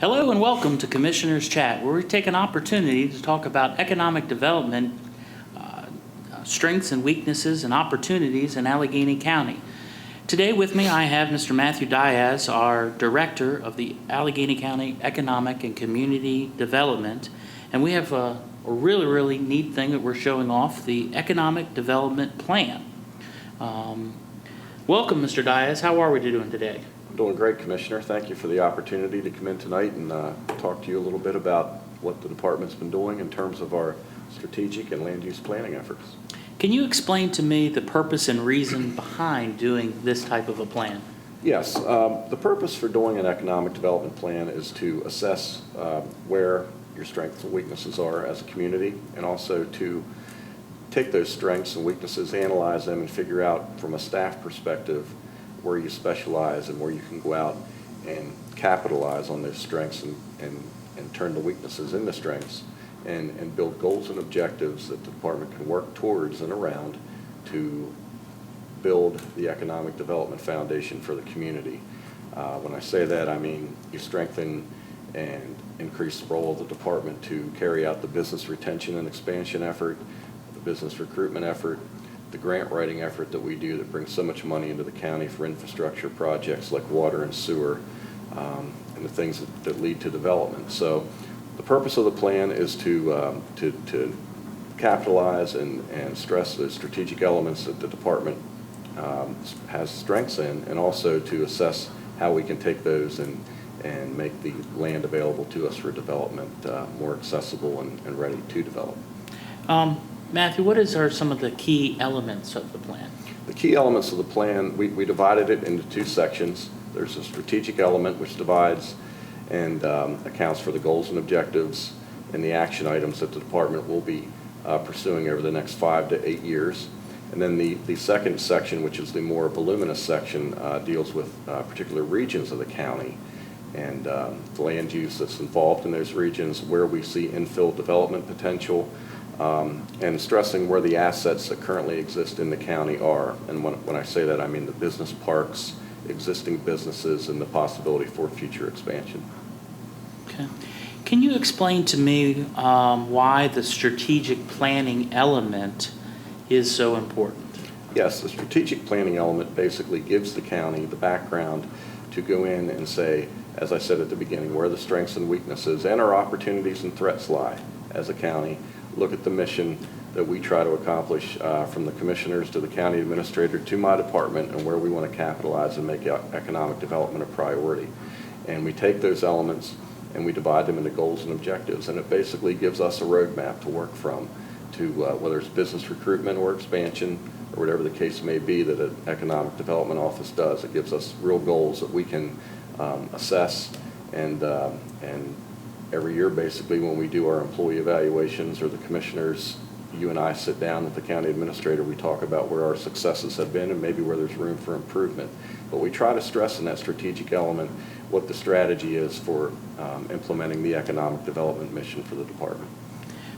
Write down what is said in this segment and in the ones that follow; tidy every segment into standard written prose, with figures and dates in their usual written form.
Hello and welcome to Commissioners Chat, where we take an opportunity to talk about economic development, strengths and weaknesses and opportunities in Allegany County. Today with me I have Mr. Matthew Diaz, our Director of the Allegany County Economic and Community Development, and we have a really neat thing that we're showing off, the Economic Development Plan. Welcome, Mr. Diaz. How are we doing today? I'm doing great, Commissioner. Thank you for the opportunity to come in tonight and talk to you a little bit about what the department's been doing in terms of our strategic and land use planning efforts. Can you explain to me the purpose and reason behind doing this type of a plan? Yes. The purpose for doing an economic development plan is to assess where your strengths and weaknesses are as a community, and also to take those strengths and weaknesses, analyze them, and figure out from a staff perspective where you specialize and where you can go out and capitalize on those strengths and turn the weaknesses into strengths and build goals and objectives that the department can work towards and around to build the economic development foundation for the community. When I say that, I mean you strengthen and increase the role of the department to carry out the business retention and expansion effort, the business recruitment effort, the grant writing effort that we do that brings so much money into the county for infrastructure projects like water and sewer, and the things that lead to development. So the purpose of the plan is to capitalize and stress the strategic elements that the department has strengths in, and also to assess how we can take those and make the land available to us for development more accessible and ready to develop. Matthew, what are some of the key elements of the plan? The key elements of the plan, we divided it into two sections. There's a strategic element which divides and accounts for the goals and objectives and the action items that the department will be pursuing over the next 5 to 8 years. And then the second section, which is the more voluminous section, deals with particular regions of the county and the land use that's involved in those regions, where we see infill development potential, and stressing where the assets that currently exist in the county are. And when I say that, I mean the business parks, existing businesses, and the possibility for future expansion. Okay. Can you explain to me why the strategic planning element is so important? Yes, the strategic planning element basically gives the county the background to go in and say, as I said at the beginning, where the strengths and weaknesses and our opportunities and threats lie as a county. Look at the mission that we try to accomplish from the commissioners to the county administrator to my department, and where we want to capitalize and make economic development a priority. And we take those elements and we divide them into goals and objectives, and it basically gives us a roadmap to work from to whether it's business recruitment or expansion or whatever the case may be that an economic development office does. It gives us real goals that we can assess and every year, basically, when we do our employee evaluations, or the commissioners, you and I sit down with the county administrator, we talk about where our successes have been and maybe where there's room for improvement. But we try to stress in that strategic element what the strategy is for implementing the economic development mission for the department.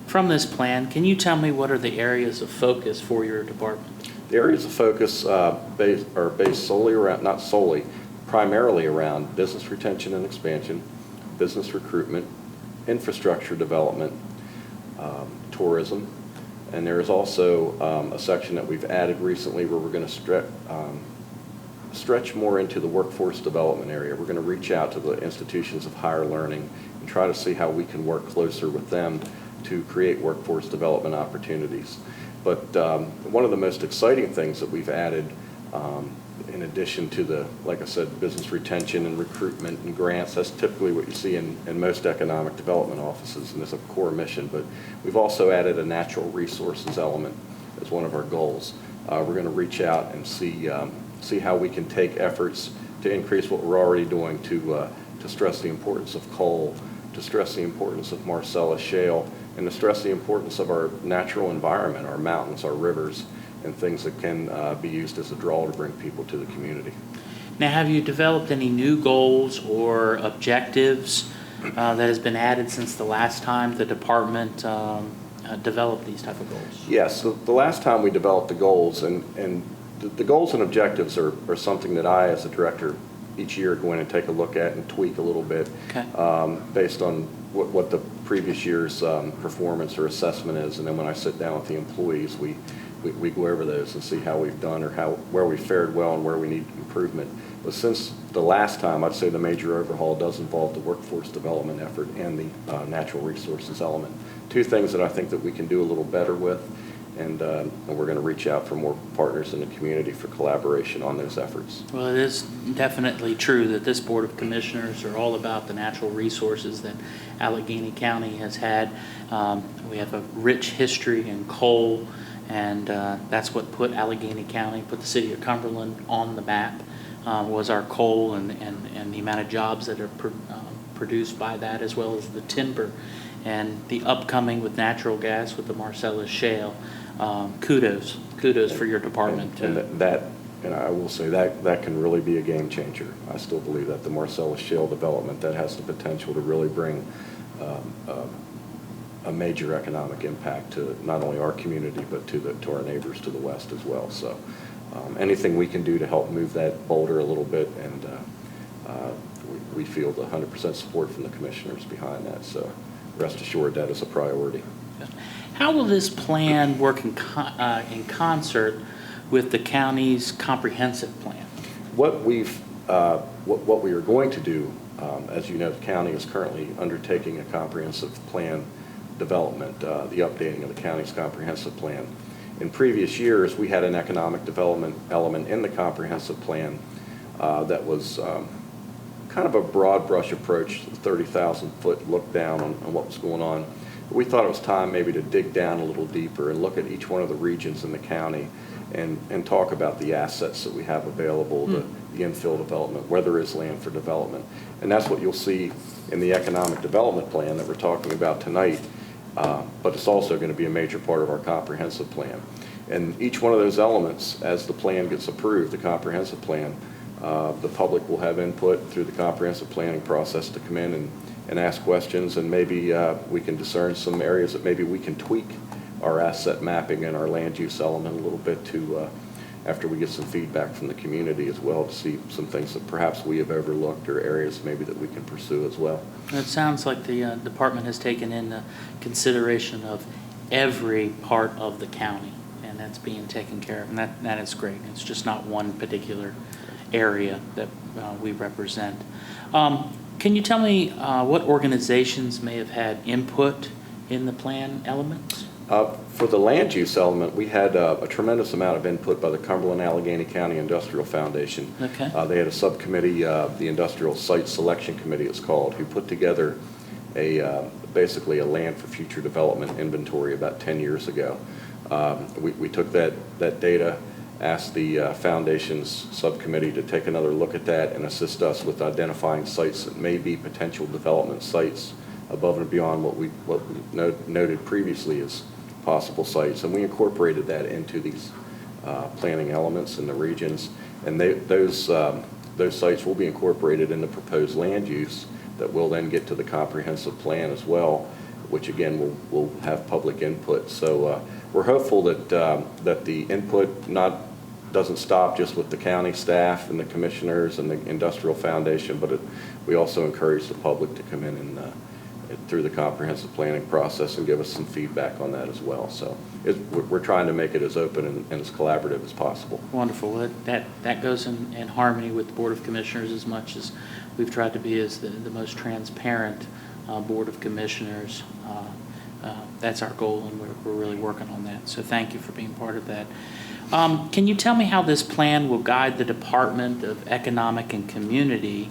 From this plan, can you tell me what are the areas of focus for your department? The areas of focus are based solely around, not solely, primarily around business retention and expansion, business recruitment, infrastructure development, tourism, and there is also a section that we've added recently where we're going to stretch more into the workforce development area. We're going to reach out to the institutions of higher learning and try to see how we can work closer with them to create workforce development opportunities. But one of the most exciting things that we've added, in addition to the, like I said, business retention and recruitment and grants, that's typically what you see in most economic development offices, and it's a core mission, but we've also added a natural resources element as one of our goals. We're going to reach out and see how we can take efforts to increase what we're already doing to stress the importance of coal, to stress the importance of Marcellus shale, and to stress the importance of our natural environment, our mountains, our rivers, and things that can be used as a draw to bring people to the community. Now, have you developed any new goals or objectives that has been added since the last time the department developed these type of goals? Yes, the last time we developed the goals, and the goals and objectives are something that I, as a director, each year go in and take a look at and tweak a little bit. Okay. Based on what the previous year's performance or assessment is. And then when I sit down with the employees, we go over those and see how we've done or where we fared well and where we need improvement. But since the last time, I'd say the major overhaul does involve the workforce development effort and the natural resources element. Two things that I think that we can do a little better with, and we're going to reach out for more partners in the community for collaboration on those efforts. Well, it is definitely true that this Board of Commissioners are all about the natural resources that Allegany County has had. We have a rich history in coal, and that's what put Allegany County, put the city of Cumberland on the map, was our coal and the amount of jobs that are produced by that, as well as the timber and the upcoming with natural gas with the Marcellus Shale. Kudos for your department. And I will say that can really be a game changer. I still believe that the Marcellus Shale development, that has the potential to really bring a major economic impact to not only our community but to our neighbors to the west as well. So anything we can do to help move that boulder a little bit, and we feel the 100% support from the commissioners behind that. So rest assured that is a priority. How will this plan work in concert with the county's comprehensive plan? What we are going to do, as you know, the county is currently undertaking a comprehensive plan development, the updating of the county's comprehensive plan. In previous years, we had an economic development element in the comprehensive plan that was kind of a broad brush approach, 30,000-foot look down on what was going on. We thought it was time maybe to dig down a little deeper and look at each one of the regions in the county and talk about the assets that we have available, the infill development, where there is land for development. And that's what you'll see in the economic development plan that we're talking about tonight, but it's also going to be a major part of our comprehensive plan. And each one of those elements, as the plan gets approved, the comprehensive plan, the public will have input through the comprehensive planning process to come in and ask questions, and maybe we can discern some areas that maybe we can tweak our asset mapping and our land use element a little bit to, after we get some feedback from the community as well, to see some things that perhaps we have overlooked or areas maybe that we can pursue as well. It sounds like the department has taken into consideration of every part of the county, and that's being taken care of, and that is great. It's just not one particular area that we represent. Can you tell me what organizations may have had input in the plan elements? For the land use element, we had a tremendous amount of input by the Cumberland Allegany County Industrial Foundation. Okay. They had a subcommittee, the Industrial Site Selection Committee it's called, who put together basically a land for future development inventory about 10 years ago. We took that data, asked the Foundation's subcommittee to take another look at that and assist us with identifying sites that may be potential development sites above and beyond what we noted previously as possible sites. And we incorporated that into these planning elements in the regions. And those sites will be incorporated in the proposed land use that will then get to the comprehensive plan as well, which again will have public input. So we're hopeful that the input doesn't stop just with the county staff and the commissioners and the Industrial Foundation, but we also encourage the public to come in and through the comprehensive planning process and give us some feedback on that as well. So we're trying to make it as open and as collaborative as possible. Wonderful. Well, that goes in harmony with the Board of Commissioners as much as we've tried to be as the most transparent Board of Commissioners. That's our goal, and we're really working on that. So thank you for being part of that. Can you tell me how this plan will guide the Department of Economic and Community,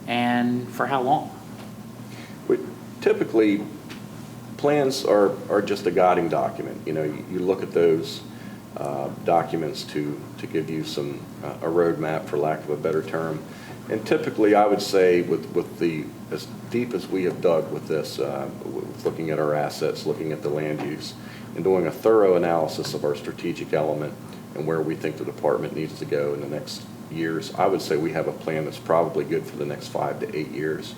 and for how long? Typically, plans are just a guiding document. You know, you look at those documents to give you some a roadmap, for lack of a better term. And typically, I would say with the as deep as we have dug with this, looking at our assets, looking at the land use, and doing a thorough analysis of our strategic element and where we think the department needs to go in the next years, I would say we have a plan that's probably good for the next 5 to 8 years.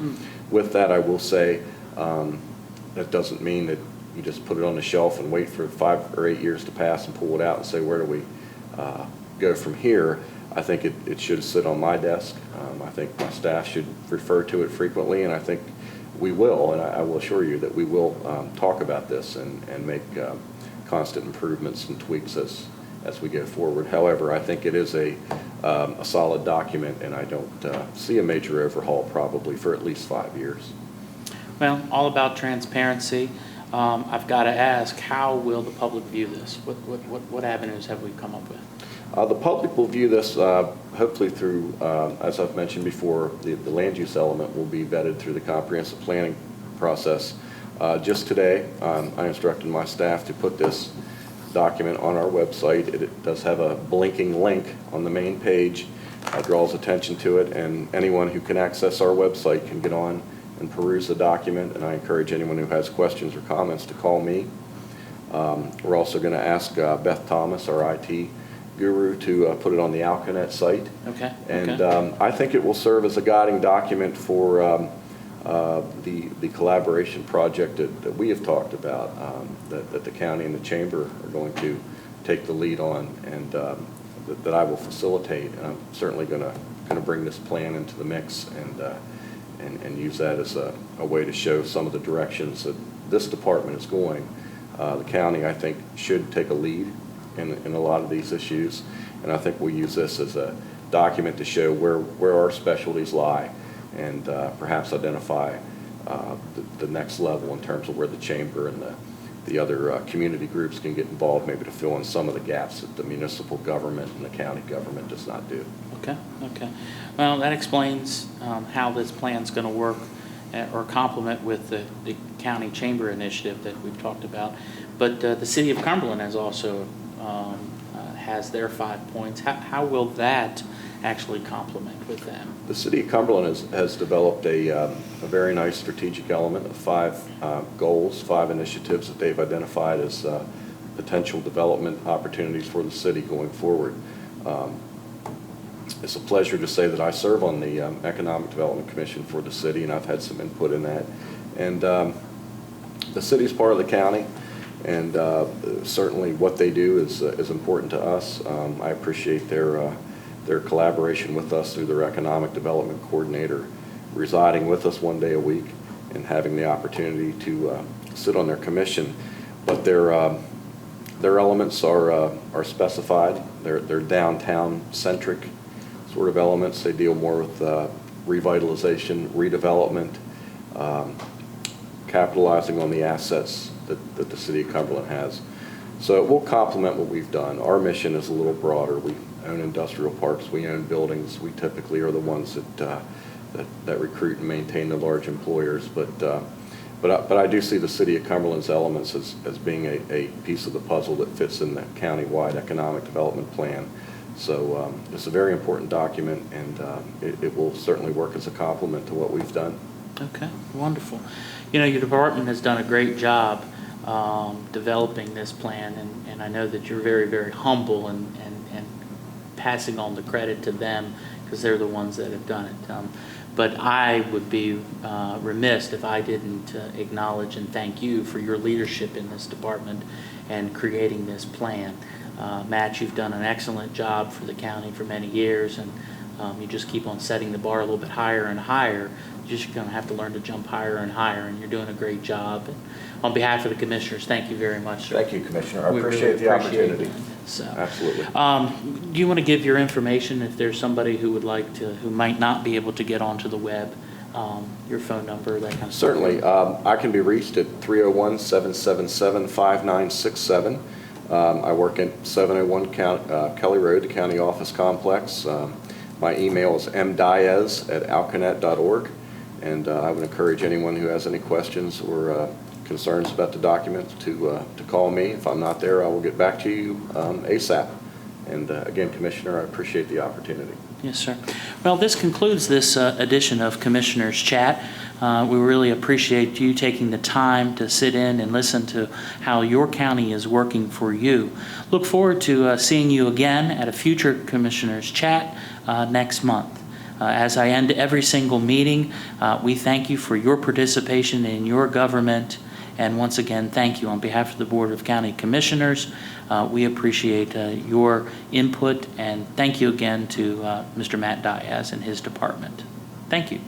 With that, I will say that doesn't mean that you just put it on the shelf and wait for 5 or 8 years to pass and pull it out and say, where do we go from here, I think it should sit on my desk. I think my staff should refer to it frequently, and I think we will, and I will assure you that we will talk about this and make constant improvements and tweaks as we go forward. However, I think it is a solid document, and I don't see a major overhaul probably for at least 5 years. Well, all about transparency. I've got to ask, how will the public view this? What avenues have we come up with? The public will view this hopefully through, as I've mentioned before, the land use element will be vetted through the comprehensive planning process. Just today, I instructed my staff to put this document on our website. It does have a blinking link on the main page, draws attention to it, and anyone who can access our website can get on and peruse the document, and I encourage anyone who has questions or comments to call me. We're also going to ask Beth Thomas, our IT guru, to put it on the Allegany site. Okay. And I think it will serve as a guiding document for the collaboration project that we have talked about, that the county and the chamber are going to take the lead on, and that I will facilitate. And I'm certainly going to bring this plan into the mix and use that as a way to show some of the directions that this department is going. The county, I think, should take a lead in a lot of these issues, and I think we'll use this as a document to show where our specialties lie, and perhaps identify the next level in terms of where the chamber and the other community groups can get involved, maybe to fill in some of the gaps that the municipal government and the county government does not do. Okay. Well, that explains how this plan's going to work or complement with the county chamber initiative that we've talked about. But the city of Cumberland has also has their 5 points. How will that actually complement with them? The city of Cumberland has developed a very nice strategic element of 5 goals, 5 initiatives that they've identified as potential development opportunities for the city going forward. It's a pleasure to say that I serve on the Economic Development Commission for the city, and I've had some input in that. And the city is part of the county, and certainly what they do is important to us. I appreciate their collaboration with us through their Economic Development Coordinator residing with us 1 day a week and having the opportunity to sit on their commission. But their elements are specified. They're downtown-centric sort of elements. They deal more with revitalization, redevelopment, capitalizing on the assets that the city of Cumberland has. So it will complement what we've done. Our mission is a little broader. We own industrial parks, we own buildings. We typically are the ones that recruit and maintain the large employers. But I do see the city of Cumberland's elements as being a piece of the puzzle that fits in the county-wide economic development plan. So it's a very important document, and it will certainly work as a complement to what we've done. Okay, wonderful. You know, your department has done a great job developing this plan, and I know that you're very, very humble and passing on the credit to them because they're the ones that have done it. But I would be remiss if I didn't acknowledge and thank you for your leadership in this department and creating this plan. Matt, you've done an excellent job for the county for many years, and you just keep on setting the bar a little bit higher and higher. You're just going to have to learn to jump higher and higher, and you're doing a great job. And on behalf of the commissioners, thank you very much, sir. Thank you, Commissioner. I We appreciate really the opportunity. So, Absolutely. do you want to give your information if there's somebody who would like to, who might not be able to get onto the web, your phone number, that kind of stuff? Certainly. I can be reached at 301-777-5967. I work at 701 Kelly Road, the county office complex. My email is mdiaz@alcanet.org, and I would encourage anyone who has any questions or concerns about the document to call me. If I'm not there, I will get back to you ASAP. And again, Commissioner, I appreciate the opportunity. Yes, sir. Well, this concludes this edition of Commissioners Chat. We really appreciate you taking the time to sit in and listen to how your county is working for you. Look forward to seeing you again at a future Commissioners Chat next month. As I end every single meeting, we thank you for your participation in your government And once again, thank you on behalf of the Board of County Commissioners. We appreciate your input, and thank you again to Mr. Matt Diaz and his department. Thank you.